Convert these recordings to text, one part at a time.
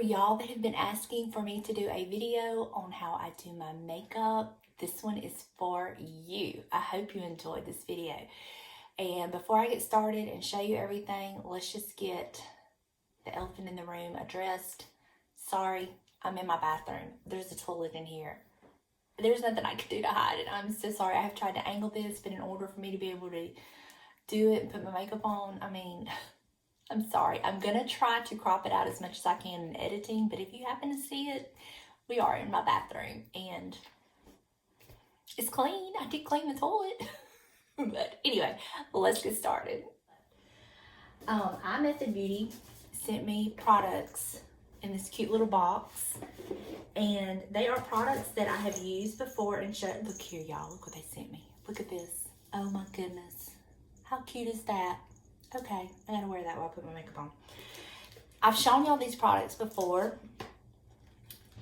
y'all that have been asking for me to do a video on how I do my makeup, this one is for you. I hope you enjoyed this video. And before I get started and show you everything, let's just get the elephant in the room addressed. Sorry, I'm in my bathroom. There's a toilet in here. There's nothing I can do to hide it. I'm so sorry. I have tried to angle this, but in order for me to be able to do it and put my makeup on, I mean, I'm sorry. I'm going to try to crop it out as much as I can in editing, but if you happen to see it, we are in my bathroom, and it's clean. I did clean the toilet. But anyway, let's get started. iMETHOD Beauty sent me products in this cute little box, and they are products that I have used before and showed. Look here, y'all. Look what they sent me. Look at this. Oh my goodness. How cute is that? Okay, I gotta wear that while I put my makeup on. I've shown y'all these products before,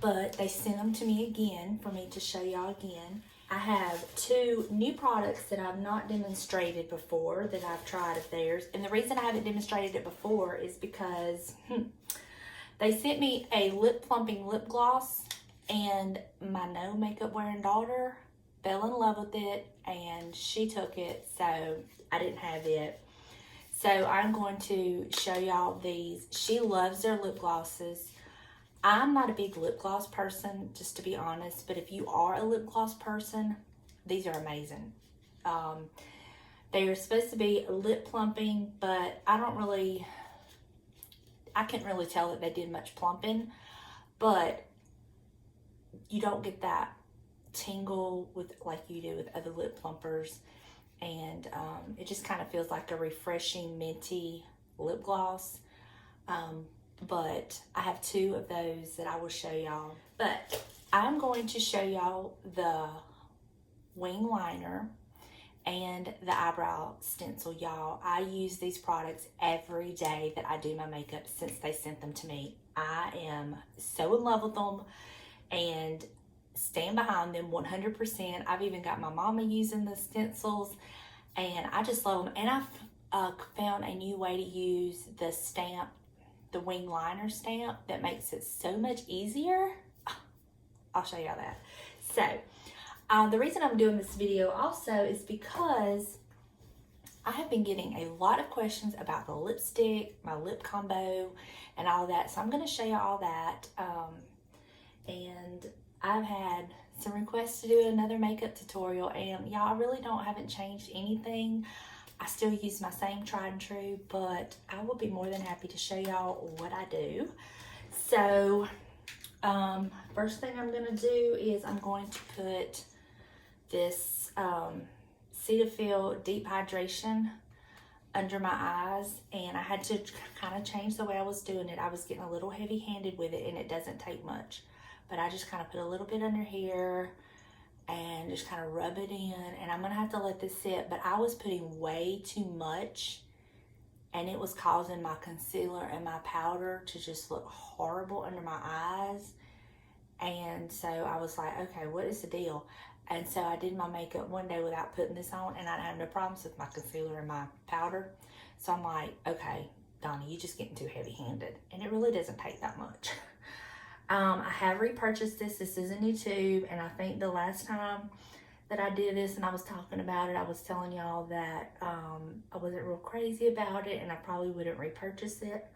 but they sent them to me again for me to show y'all again. I have two new products that I've not demonstrated before that I've tried of theirs. And the reason I haven't demonstrated it before is because they sent me a lip plumping lip gloss, and my no makeup wearing daughter fell in love with it and she took it, so I didn't have it. So I'm going to show y'all these. She loves their lip glosses. I'm not a big lip gloss person, just to be honest, but if you are a lip gloss person, these are amazing. They are supposed to be lip plumping, but I can't really tell that they did much plumping, but you don't get that tingle with like you do with other lip plumpers. And it just kind of feels like a refreshing minty lip gloss. But I have two of those that I will show y'all. But I'm going to show y'all the wing liner and the eyebrow stencil, y'all. I use these products every day that I do my makeup since they sent them to me. I am so in love with them and stand behind them 100%. I've even got my mama using the stencils, and I just love them. And I've found a new way to use the stamp, the wing liner stamp, that makes it so much easier. I'll show y'all that. So the reason I'm doing this video also is because I have been getting a lot of questions about the lipstick, my lip combo, and all that. So I'm going to show you all that. And I've had some requests to do another makeup tutorial, and y'all, I really haven't changed anything. I still use my same tried and true, but I will be more than happy to show y'all what I do. So first thing I'm going to do is I'm going to put this Cetaphil Deep Hydration under my eyes, and I had to kind of change the way I was doing it. I was getting a little heavy-handed with it, and it doesn't take much. But I just kind of put a little bit under here and just kind of rub it in. And I'm going to have to let this sit. But I was putting way too much, and it was causing my concealer and my powder to just look horrible under my eyes. And so I was like, okay, what is the deal? And so I did my makeup one day without putting this on, and I didn't have no problems with my concealer and my powder. So I'm like, okay, Donna, you just getting too heavy-handed. And it really doesn't take that much. I have repurchased this. This is a new tube, and I think the last time that I did this and I was talking about it, I was telling y'all that I wasn't real crazy about it and I probably wouldn't repurchase it.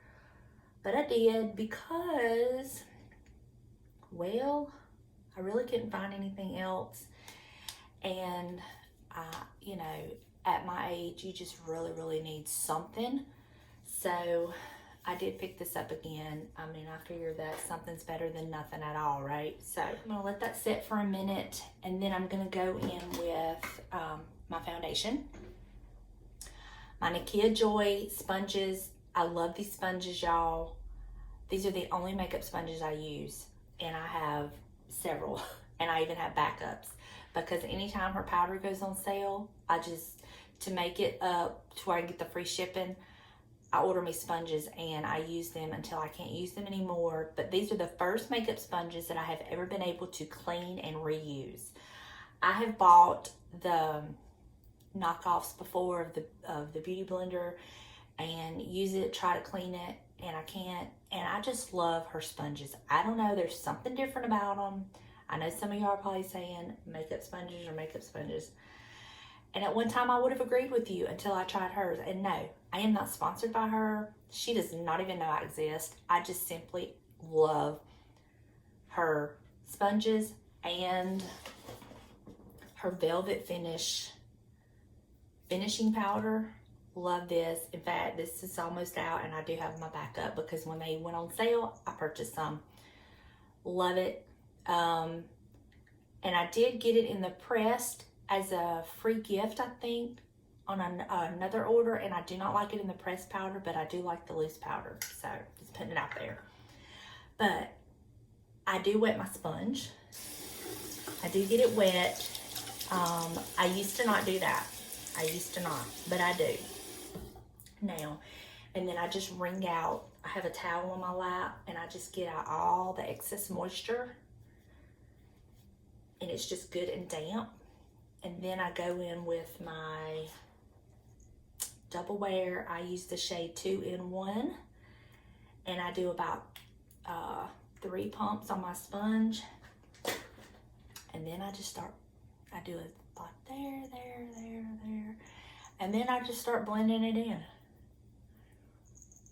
But I did because, well, I really couldn't find anything else. And, you know, at my age, you just really need something. So I did pick this up again. I mean, I figure that something's better than nothing at all, right? So I'm gonna let that sit for a minute, and then I'm gonna go in with my foundation. My Nikkia Joy sponges. I love these sponges, y'all. These are the only makeup sponges I use, and I have several, and I even have backups, because anytime her powder goes on sale, to make it up to where I get the free shipping, I order me sponges and I use them until I can't use them anymore. But these are the first makeup sponges that I have ever been able to clean and reuse. I have bought the knockoffs before of the Beauty Blender and use it, try to clean it, and I can't, and I just love her sponges. I don't know, there's something different about them. I know some of y'all are probably saying makeup sponges or makeup sponges. And at one time I would have agreed with you until I tried hers. And no, I am not sponsored by her. She does not even know I exist. I just simply love her sponges and her velvet finishing powder. Love this. In fact, this is almost out and I do have my backup because when they went on sale, I purchased some. Love it. And I did get it in the pressed as a free gift, I think, on another order, and I do not like it in the pressed powder, but I do like the loose powder, so just putting it out there. But I do wet my sponge. I do get it wet. I used to not do that. I used to not, but I do now. And then I just wring out, I have a towel on my lap, and I just get out all the excess moisture, and it's just good and damp. And then I go in with my Double Wear. I use the shade 2-in-1, and I do about 3 pumps on my sponge, and then I just start, I do it like there, and then I just start blending it in.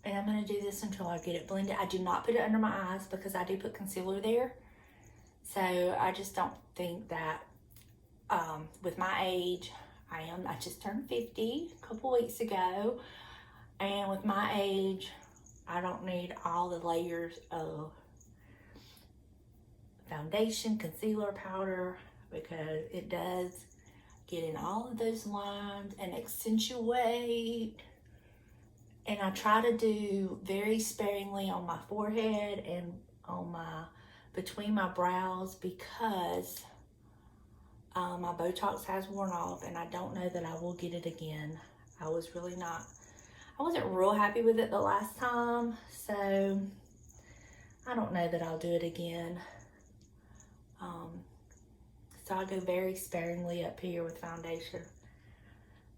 And I'm going to do this until I get it blended. I do not put it under my eyes because I do put concealer there. So I just don't think that with my age, I just turned 50 a couple weeks ago. And with my age, I don't need all the layers of foundation, concealer, powder, because it does get in all of those lines and accentuate. And I try to do very sparingly on my forehead and on between my brows because my Botox has worn off and I don't know that I will get it again. I wasn't real happy with it the last time, so I don't know that I'll do it again. So I go very sparingly up here with foundation.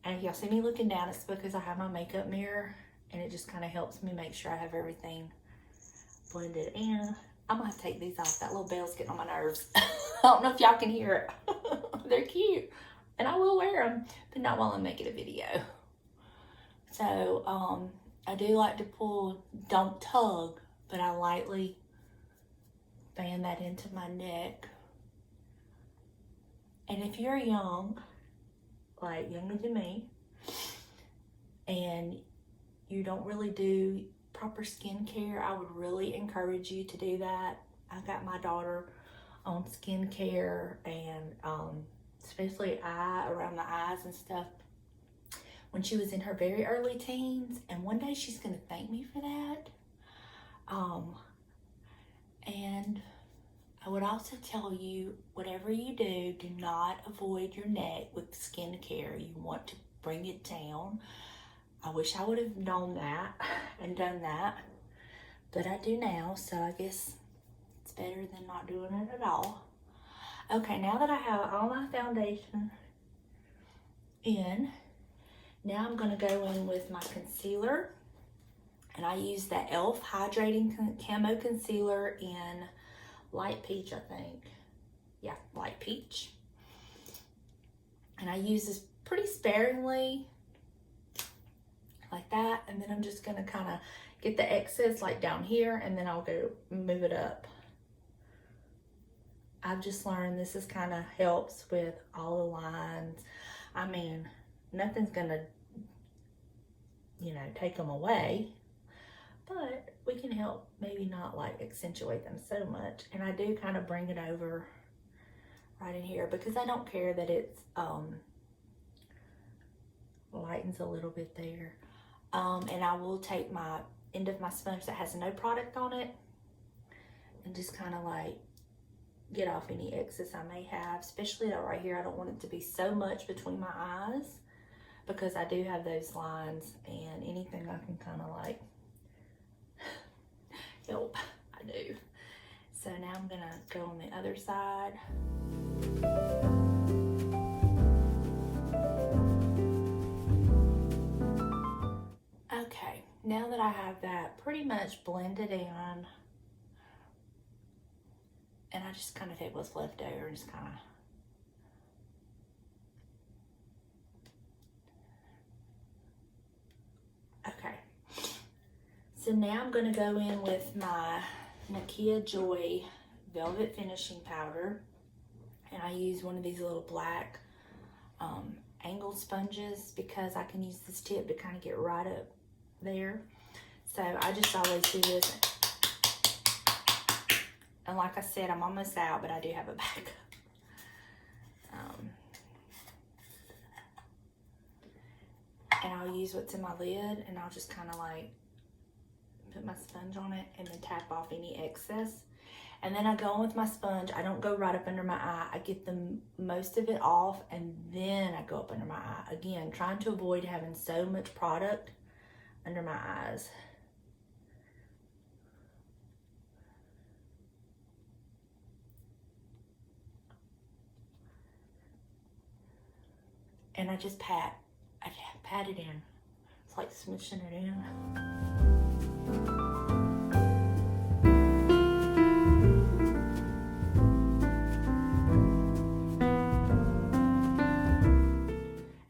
And if y'all see me looking down, it's because I have my makeup mirror and it just kind of helps me make sure I have everything blended in. I'm gonna have to take these off. That little bell's getting on my nerves. I don't know if y'all can hear it. They're cute. And I will wear them, but not while I'm making a video. So, I do like to pull, don't tug, but I lightly fan that into my neck. And if you're young, like younger than me, and you don't really do proper skincare, I would really encourage you to do that. I got my daughter on skincare, and especially around the eyes and stuff, when she was in her very early teens, and one day she's gonna thank me for that. And I would also tell you, whatever you do, do not avoid your neck with skincare. You want to bring it down. I wish I would have known that and done that, but I do now, so I guess it's better than not doing it at all. Okay, now that I have all my foundation in, now I'm gonna go in with my concealer, and I use the e.l.f. Hydrating Camo Concealer in Light Peach, I think. Yeah, Light Peach. And I use this pretty sparingly, like that, and then I'm just gonna kind of get the excess like down here, and then I'll go move it up. I've just learned this is kind of helps with all the lines. I mean, nothing's gonna, you know, take them away, but we can help maybe not like accentuate them so much. And I do kind of bring it over right in here because I don't care that it's lightens a little bit there. And I will take my end of my sponge that has no product on it and just kind of like get off any excess I may have, especially that right here. I don't want it to be so much between my eyes because I do have those lines, and anything I can kind of like help, I do. So now I'm gonna go on the other side. Okay, now that I have that pretty much blended in, and I just kind of take what's left over and just kind of, okay. So now I'm going to go in with my Nikkia Joy Velvet Finishing Powder. And I use one of these little black angled sponges because I can use this tip to kind of get right up there. So I just always do this. And like I said, I'm almost out, but I do have a backup. And I'll use what's in my lid, and I'll just kind of like put my sponge on it and then tap off any excess. And then I go in with my sponge. I don't go right up under my eye. I get most of it off, and then I go up under my eye. Again, trying to avoid having so much product under my eyes. And I just pat it in. It's like smooshing it in.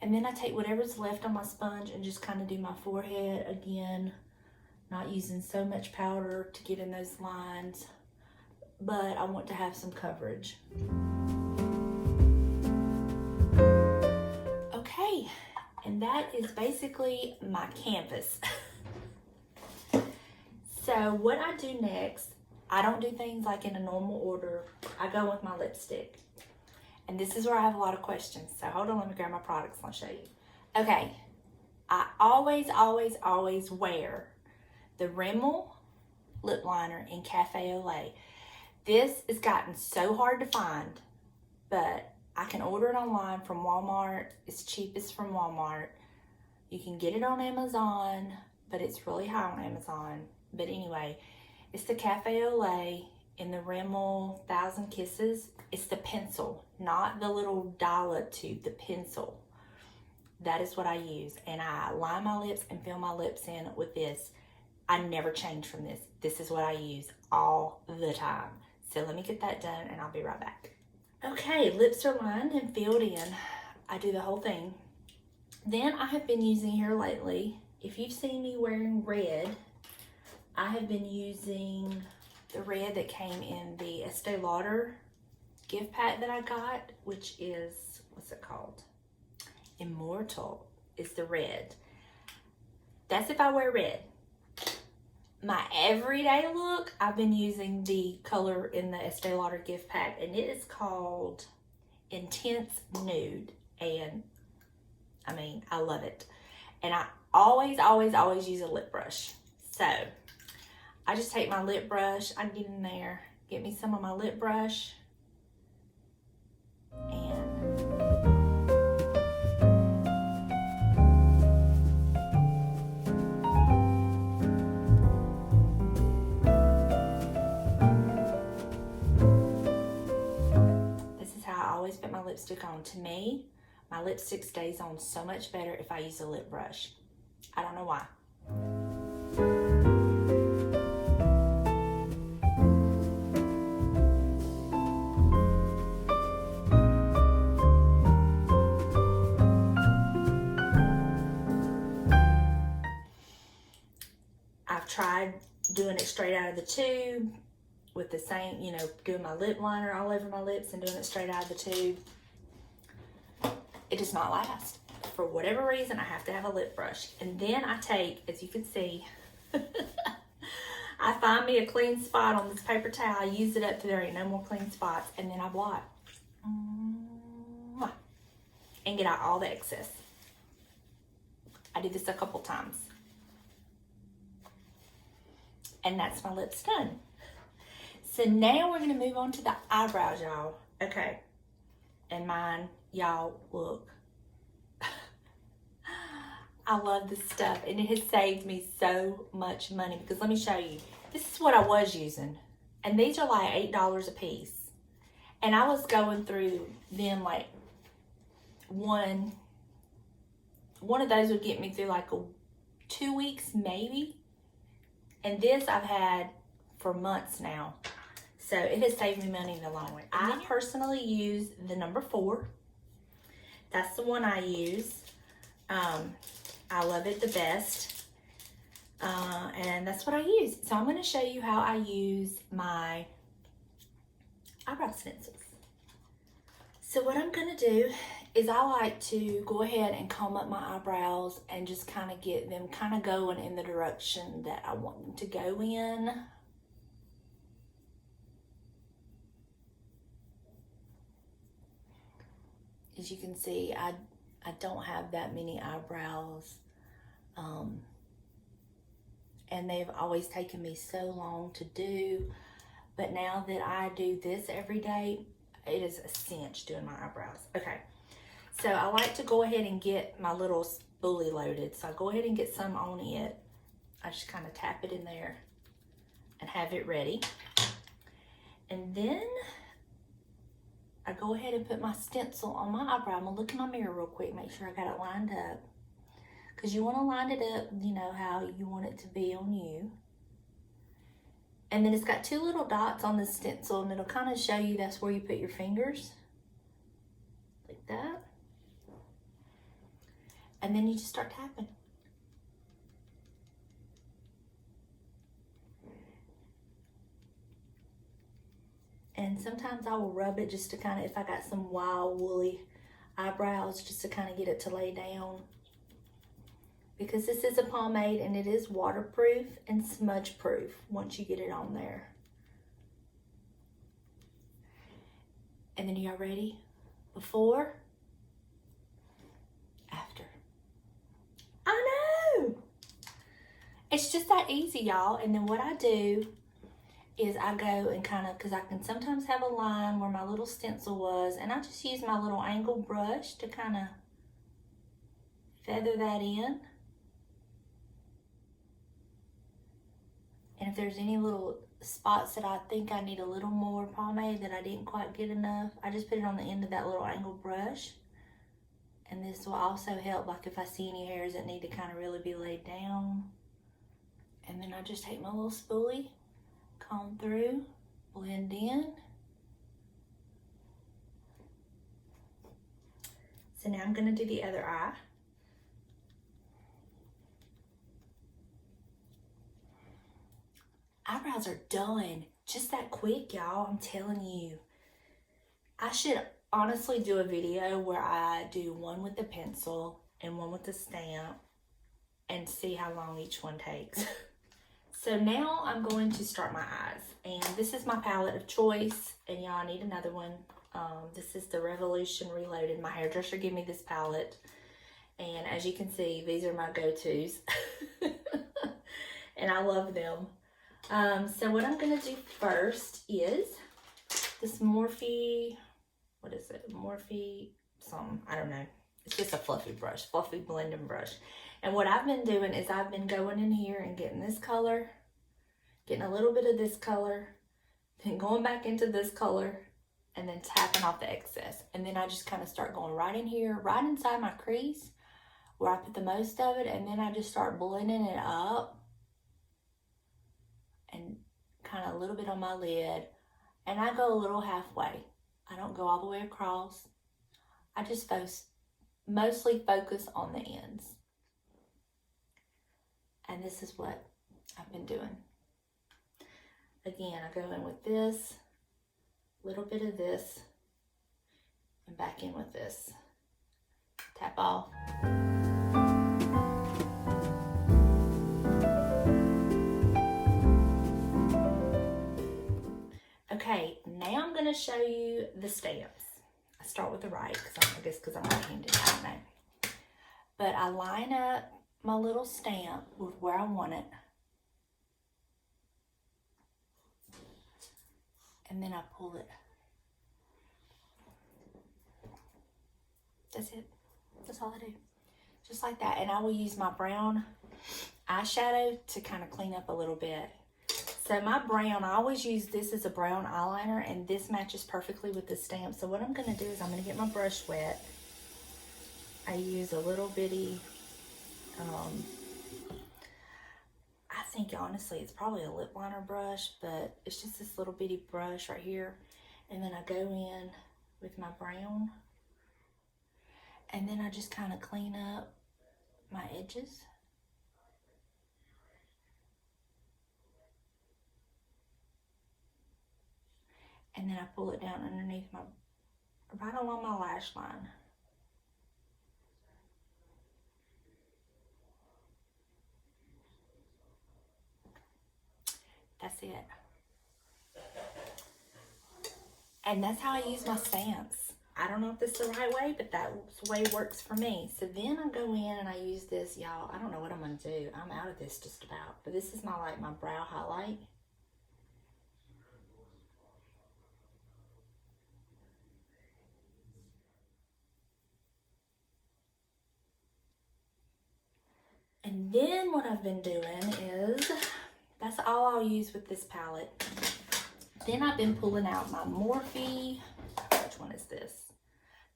And then I take whatever's left on my sponge and just kind of do my forehead again, not using so much powder to get in those lines, but I want to have some coverage. Okay, and that is basically my canvas. So what I do next, I don't do things like in a normal order. I go with my lipstick. And this is where I have a lot of questions. So hold on, let me grab my products and I'll show you. Okay, I always wear the Rimmel lip liner in Cafe au Lait. This has gotten so hard to find, but I can order it online from Walmart. It's cheapest from Walmart. You can get it on Amazon, but it's really high on Amazon. But anyway, it's the Cafe au Lait in the Rimmel 1000 Kisses. It's the pencil, not the little dial-up tube, the pencil. That is what I use. And I line my lips and fill my lips in with this. I never change from this. This is what I use all the time. So let me get that done and I'll be right back. Okay, lips are lined and filled in. I do the whole thing. Then I have been using here lately, if you've seen me wearing red, I have been using the red that came in the Estee Lauder gift pack that I got, which is, what's it called? Immortal is the red. That's if I wear red. My everyday look, I've been using the color in the Estee Lauder gift pack, and it is called Intense Nude. And I mean, I love it. And I always use a lip brush. So I just take my lip brush, I get in there, get me some of my lip brush, and this is how I always put my lipstick on. To me, my lipstick stays on so much better if I use a lip brush. I don't know why. I've tried doing it straight out of the tube with the same, you know, doing my lip liner all over my lips and doing it straight out of the tube. It does not last. For whatever reason, I have to have a lip brush. And then I take, as you can see, I find me a clean spot on this paper towel. I use it up to there ain't no more clean spots. And then I blot. And get out all the excess. I do this a couple times. And that's my lips done. So now we're going to move on to the eyebrows, y'all. Okay. And mine, y'all, look. I love this stuff, and it has saved me so much money, because let me show you. This is what I was using, and these are like $8 a piece. And I was going through them like one of those would get me through like a 2 weeks maybe. And this I've had for months now. So it has saved me money in the long run. I personally use the number 4. That's the one I use. I love it the best. And that's what I use. So I'm going to show you how I use my eyebrow stencils. So what I'm going to do is I like to go ahead and comb up my eyebrows and just kind of get them kind of going in the direction that I want them to go in. As you can see, I don't have that many eyebrows. And they've always taken me so long to do. But now that I do this every day, it is a cinch doing my eyebrows. Okay, so I like to go ahead and get my little spoolie loaded. So I go ahead and get some on it. I just kind of tap it in there and have it ready. And then I go ahead and put my stencil on my eyebrow. I'm gonna look in my mirror real quick, make sure I got it lined up. Because you want to line it up, you know, how you want it to be on you. And then it's got 2 little dots on the stencil, and it'll kind of show you that's where you put your fingers. Like that. And then you just start tapping. And sometimes I will rub it just to kind of, if I got some wild woolly eyebrows, just to kind of get it to lay down. Because this is a pomade and it is waterproof and smudge proof once you get it on there. And then y'all ready? Before, after. I know! It's just that easy, y'all. And then what I do is I go and kind of, because I can sometimes have a line where my little stencil was, and I just use my little angle brush to kind of feather that in. And if there's any little spots that I think I need a little more pomade that I didn't quite get enough, I just put it on the end of that little angle brush. And this will also help, like if I see any hairs that need to kind of really be laid down. And then I just take my little spoolie, comb through, blend in. So now I'm gonna do the other eye. Eyebrows are done just that quick, y'all. I'm telling you. I should honestly do a video where I do one with the pencil and one with the stamp and see how long each one takes. So now I'm going to start my eyes. And this is my palette of choice. And y'all, I need another one. This is the Revolution Reloaded. My hairdresser gave me this palette. And as you can see, these are my go-tos. And I love them. So what I'm going to do first is this Morphe, what is it? Morphe something, I don't know. It's just a fluffy brush, fluffy blending brush. And what I've been doing is I've been going in here and getting this color, getting a little bit of this color, then going back into this color, and then tapping off the excess. And then I just kind of start going right in here, right inside my crease, where I put the most of it, and then I just start blending it up. And kind of a little bit on my lid. And I go a little halfway. I don't go all the way across. I just mostly focus on the ends. And this is what I've been doing. Again, I go in with this, little bit of this, and back in with this. Tap off. Okay, now I'm going to show you the stamps. I start with the right, because I'm right-handed, I don't know. But I line up my little stamp with where I want it. And then I pull it. That's it. That's all I do. Just like that. And I will use my brown eyeshadow to kind of clean up a little bit. So my brown, I always use this as a brown eyeliner, and this matches perfectly with the stamp. So what I'm going to do is I'm going to get my brush wet. I use a little bitty think honestly it's probably a lip liner brush, but it's just this little bitty brush right here. And then I go in with my brown, and then I just kind of clean up my edges. And then I pull it down underneath my, right along my lash line. That's it. And that's how I use my stamps. I don't know if this is the right way, but that's the way it works for me. So then I go in and I use this, y'all. I don't know what I'm gonna do. I'm out of this just about. But this is my, like, my brow highlight. And then what I've been doing is, that's all I'll use with this palette. Then I've been pulling out my Morphe, which one is this?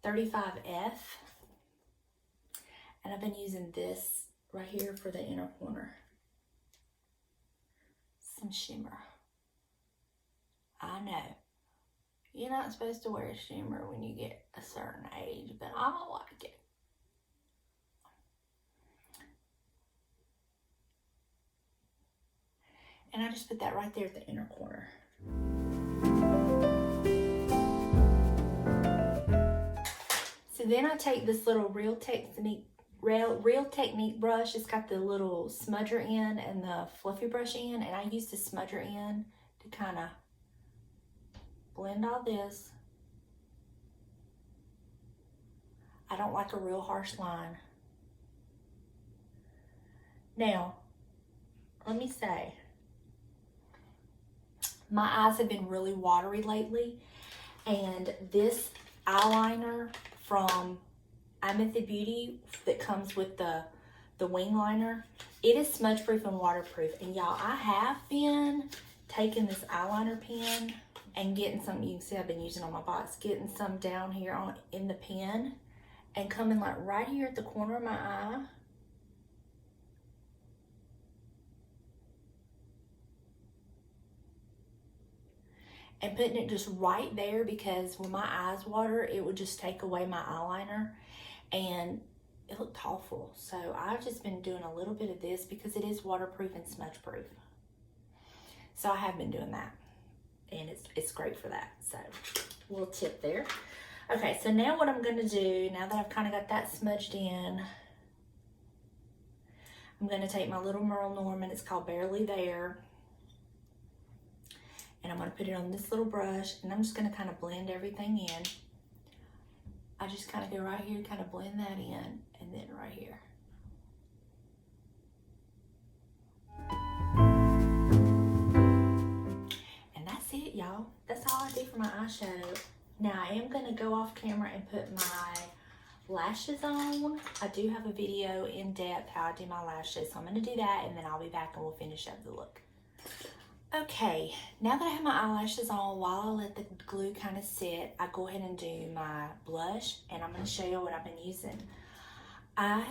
35F. And I've been using this right here for the inner corner. Some shimmer. I know, you're not supposed to wear shimmer when you get a certain age, but I like it. And I just put that right there at the inner corner. So then I take this little Real Technique brush. It's got the little smudger end and the fluffy brush end, and I use the smudger end to kind of blend all this. I don't like a real harsh line. Now, let me say, my eyes have been really watery lately, and this eyeliner from iMETHOD Beauty that comes with the wing liner, it is smudge proof and waterproof. And y'all, I have been taking this eyeliner pen and getting some, you can see I've been using on my box, getting some down here on in the pen and coming like right here at the corner of my eye. And putting it just right there, because when my eyes water, it would just take away my eyeliner and it looked awful. So I've just been doing a little bit of this because it is waterproof and smudge proof. So I have been doing that, and it's great for that. So little tip there. Okay, so now what I'm gonna do, now that I've kind of got that smudged in, I'm gonna take my little Merle Norman, it's called Barely There, and I'm gonna put it on this little brush, and I'm just gonna kind of blend everything in. I just kind of go right here, kind of blend that in, and then right here. And that's it, y'all. That's all I do for my eyeshadow. Now I am gonna go off camera and put my lashes on. I do have a video in depth how I do my lashes, so I'm gonna do that, and then I'll be back and we'll finish up the look. Okay, now that I have my eyelashes on, while I let the glue kind of sit, I go ahead and do my blush, and I'm going to show you what I've been using. I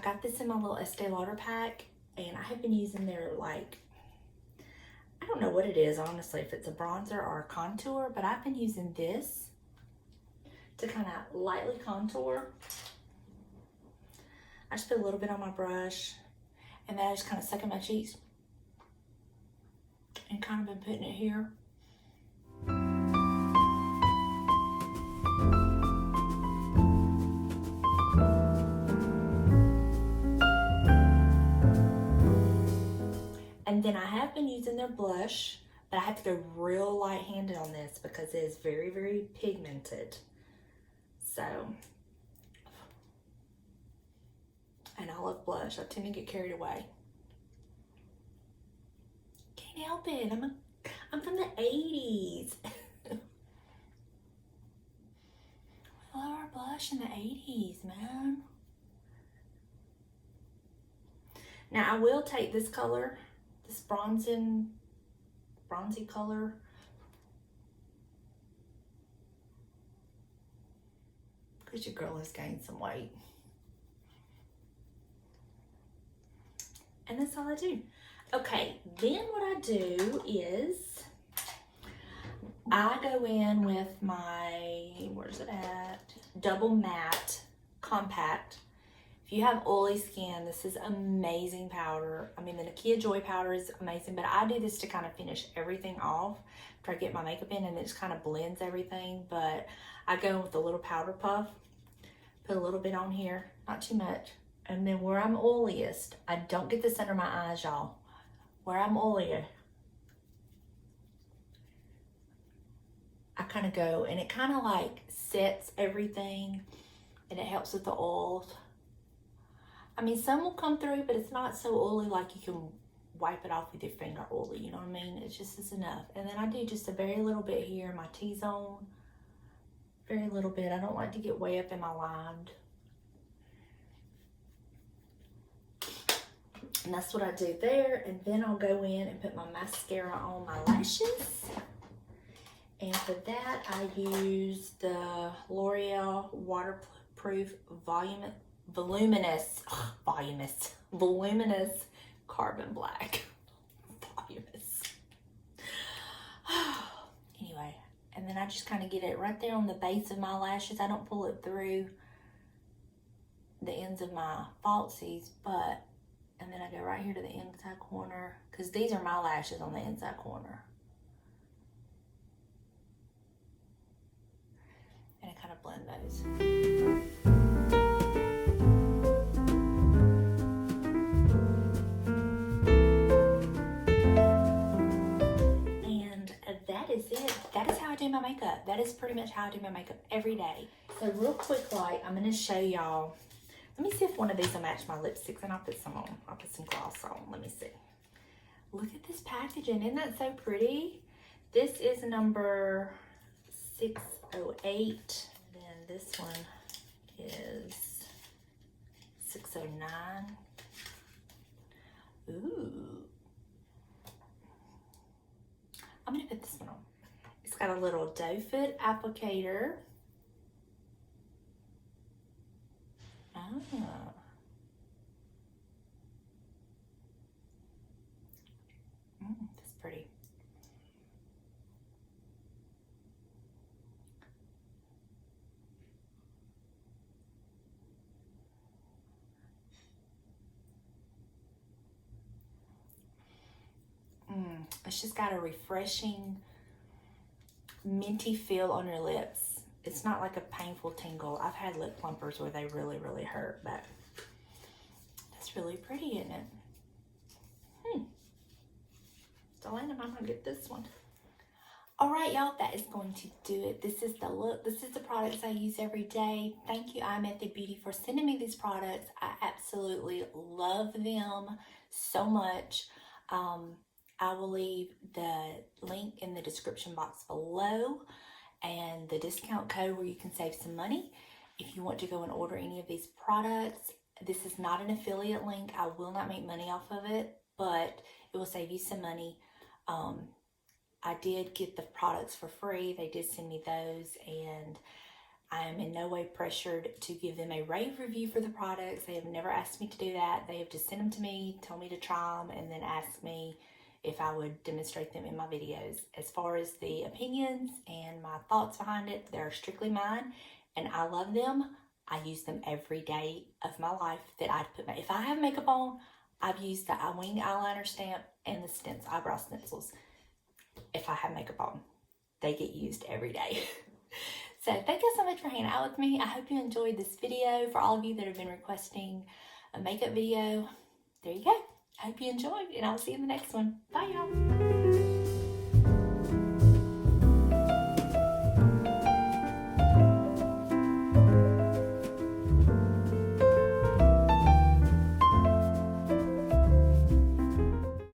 got this in my little Estée Lauder pack, and I have been using their, like, I don't know what it is, honestly, if it's a bronzer or a contour, but I've been using this to kind of lightly contour. I just put a little bit on my brush, and then I just kind of suck in my cheeks. And kind of been putting it here. And then I have been using their blush, but I have to go real light-handed on this because it is very, very pigmented. So, and I love blush. I tend to get carried away. Can't help it. I'm from the 80s. We love our blush in the 80s, man. Now I will take this color, this bronzy color. Because your girl has gained some weight. And that's all I do. Okay, then what I do is I go in with my, where's it at? Double Matte Compact. If you have oily skin, this is amazing powder. I mean, the Nikkia Joy powder is amazing, but I do this to kind of finish everything off after I get my makeup in, and it just kind of blends everything. But I go in with a little powder puff, put a little bit on here, not too much. And then where I'm oiliest, I don't get this under my eyes, y'all. Where I'm oilier, I kind of go, and it kind of like sets everything, and it helps with the oils. I mean, some will come through, but it's not so oily like you can wipe it off with your finger oily, you know what I mean? It just is enough. And then I do just a very little bit here in my T-zone. Very little bit. I don't like to get way up in my line. And that's what I do there. And then I'll go in and put my mascara on my lashes. And for that, I use the L'Oreal Waterproof Voluminous Carbon Black. Voluminous. Anyway, and then I just kind of get it right there on the base of my lashes. I don't pull it through the ends of my falsies, but, and then I go right here to the inside corner, because these are my lashes on the inside corner. And I kind of blend those. And that is it. That is how I do my makeup. That is pretty much how I do my makeup every day. So real quick, like, I'm going to show y'all. Let me see if one of these will match my lipsticks, and I'll put some on. I'll put some gloss on. Let me see. Look at this packaging. Isn't that so pretty? This is number 608. And then this one is 609. Ooh. I'm going to put this one on. It's got a little doe foot applicator. Ah. That's pretty. It's just got a refreshing minty feel on your lips. It's not like a painful tingle. I've had lip plumpers where they really, really hurt, but that's really pretty, isn't it? Delana, I'm gonna get this one. All right, y'all, that is going to do it. This is the look. This is the products I use every day. Thank you, iMETHOD Beauty, for sending me these products. I absolutely love them so much. I will leave the link in the description box below and the discount code where you can save some money if you want to go and order any of these products. This is not an affiliate link. I will not make money off of it, but it will save you some money. I did get the products for free. They did send me those, and I am in no way pressured to give them a rave review for the products. They have never asked me to do that. They have just sent them to me, told me to try them, and then asked me if I would demonstrate them in my videos. As far as the opinions and my thoughts behind it, they're strictly mine, and I love them. I use them every day of my life that I put if I have makeup on, I've used the wing eyeliner stamp and the eyebrow stencils. If I have makeup on, they get used every day. So thank you so much for hanging out with me. I hope you enjoyed this video. For all of you that have been requesting a makeup video, there you go. I hope you enjoyed, and I'll see you in the next one. Bye, y'all.